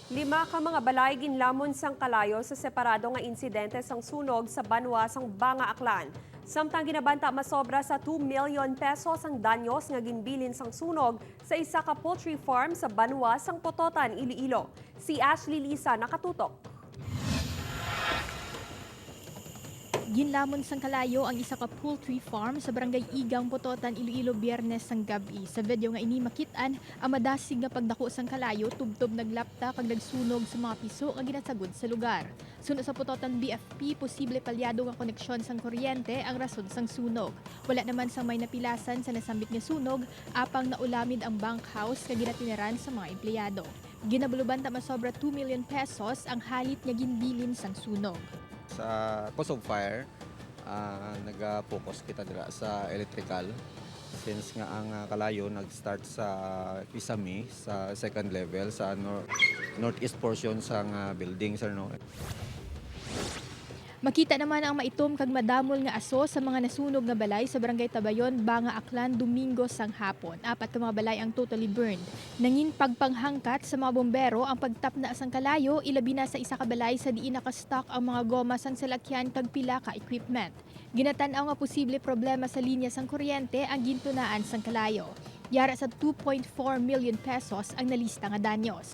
Lima ka mga balay ginlamon sang kalayo sa separado nga insidente sang sunog sa banwa sang Banga Aklan. Samtang ginabanta masobra sa 2 million pesos ang danyos nga ginbilin sang sunog sa isa ka poultry farm sa banwa sang Pototan, Iloilo. Si Ashley Lisa nakatutok. Ginlamon sang kalayo ang isa ka poultry farm sa barangay Igang, Pototan, Iloilo Biyernes sang gabi. Sa video nga ini makitaan, ang madasig nga pagdako sang kalayo tubtob naglapta kag nagsunog sa mga piso nga ginasagod sa lugar. Suno sa Pototan BFP, posible palyado nga koneksyon sang kuryente ang rason sang sunog. Wala naman sang may napilasan sa nasambit nga sunog, apang naulamid ang bunkhouse nga ginatiniran sa mga empleyado. Ginabuluban ta masobra 2 million pesos ang halit nga ginbilin sang sunog. Sa cause of fire, nag-focus kita dira sa electrical. Since nga ang kalayo nag-start sa Pisami, sa second level, sa northeast portion sa building, sir, no? Makita naman ang maitom kag madamol nga aso sa mga nasunog nga balay sa barangay Tabayon, Banga Aklan, Domingo sang hapon. 4 ka mga balay ang totally burned. Nangin pagpanghangkat sa mga bombero ang pagtapna sang kalayo, ilabi na sa isa ka balay sa diin nakastock ang mga goma sang salakyan kag pila ka equipment. Ginatan-aw nga posible problema sa linya sang kuryente ang gintunaan sang kalayo. Yara sa 2.4 million pesos ang nalista nga danyos.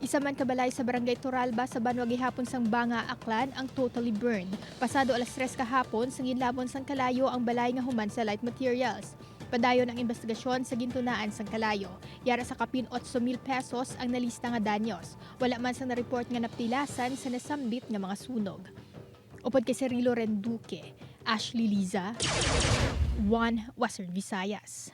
Isa man kabalay sa barangay Toralba sa Banwa gihapon sang Banga Aklan ang totally burned. Pasado alas 3 kahapon sa ginlabon sang kalayo ang balay nga human sa light materials. Padayon ang investigasyon sa gintunaan sang kalayo. Yara sa kapin 8,000 pesos ang nalista nga danyos. Wala man sang na-report nga naptilasan sa nasambit nga mga sunog. Upod kay Cirilo Renduque, Ashley Liza, One Western Visayas.